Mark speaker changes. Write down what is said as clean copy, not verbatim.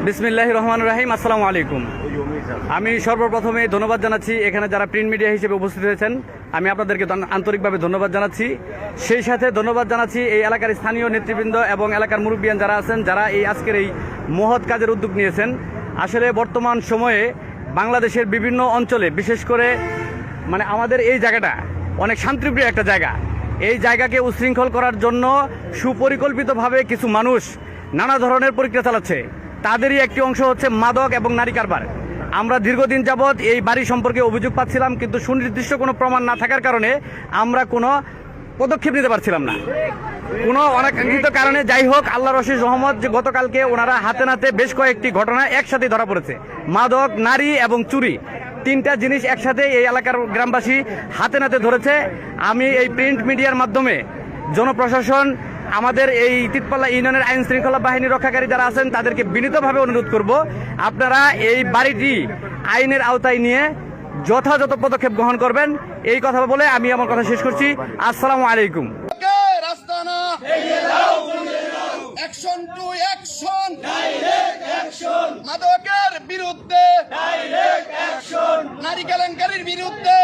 Speaker 1: বিসমিল্লাহির রহমানির রহিম। আসসালামু আলাইকুম। আমি সর্বপ্রথমে ধন্যবাদ জানাচ্ছি এখানে যারা প্রিন্ট মিডিয়া হিসেবে উপস্থিত হয়েছেন, আমি আপনাদেরকে আন্তরিকভাবে ধন্যবাদ জানাচ্ছি। সেই সাথে ধন্যবাদ জানাচ্ছি এই এলাকার স্থানীয় নেতৃবৃন্দ এবং এলাকার মুরব্বিয়ান যারা আছেন, যারা এই আজকের এই মহৎ কাজের উদ্যোগ নিয়েছেন। আসলে বর্তমান সময়ে বাংলাদেশের বিভিন্ন অঞ্চলে, বিশেষ করে আমাদের এই জায়গাটা অনেক শান্তিপ্রিয় একটা জায়গা। এই জায়গাকে উশৃঙ্খল করার জন্য সুপরিকল্পিতভাবে কিছু মানুষ নানা ধরনের প্রক্রিয়া চালাচ্ছে। তাদেরই একটি অংশ হচ্ছে মাদক এবং নারী কারবার। আমরা দীর্ঘদিন যাবৎ এই বাড়ি সম্পর্কে অভিযোগ পাচ্ছিলাম, কিন্তু সুনির্দিষ্ট কোনো প্রমাণ না থাকার কারণে আমরা কোনো পদক্ষেপ নিতে পারছিলাম না, কোনো অনাকাঙ্ক্ষিত কারণে। যাই হোক, আল্লাহর অশেষ রহমত যে গতকালকে ওনারা হাতে নাতে বেশ কয়েকটি ঘটনা একসাথে ধরা পড়েছে। মাদক, নারী এবং চুরি, তিনটা জিনিস একসাথে এই এলাকার গ্রামবাসী হাতে নাতে ধরেছে। আমি এই প্রিন্ট মিডিয়ার মাধ্যমে জনপ্রশাসন, আমাদের এই তিতপাল্লা ইউনিয়নের আইন শৃঙ্খলা বাহিনী রক্ষাকারী যারা আছেন তাদেরকে বিনীতভাবে অনুরোধ করব, আপনারা এই বাড়িটি আইনের আওতায় নিয়ে যথাযথ পদক্ষেপ গ্রহণ করবেন। এই কথা বলে আমি আমার কথা শেষ করছি। আসসালামু আলাইকুম।
Speaker 2: মাদকের বিরুদ্ধে, নারী কেলেঙ্কারির বিরুদ্ধে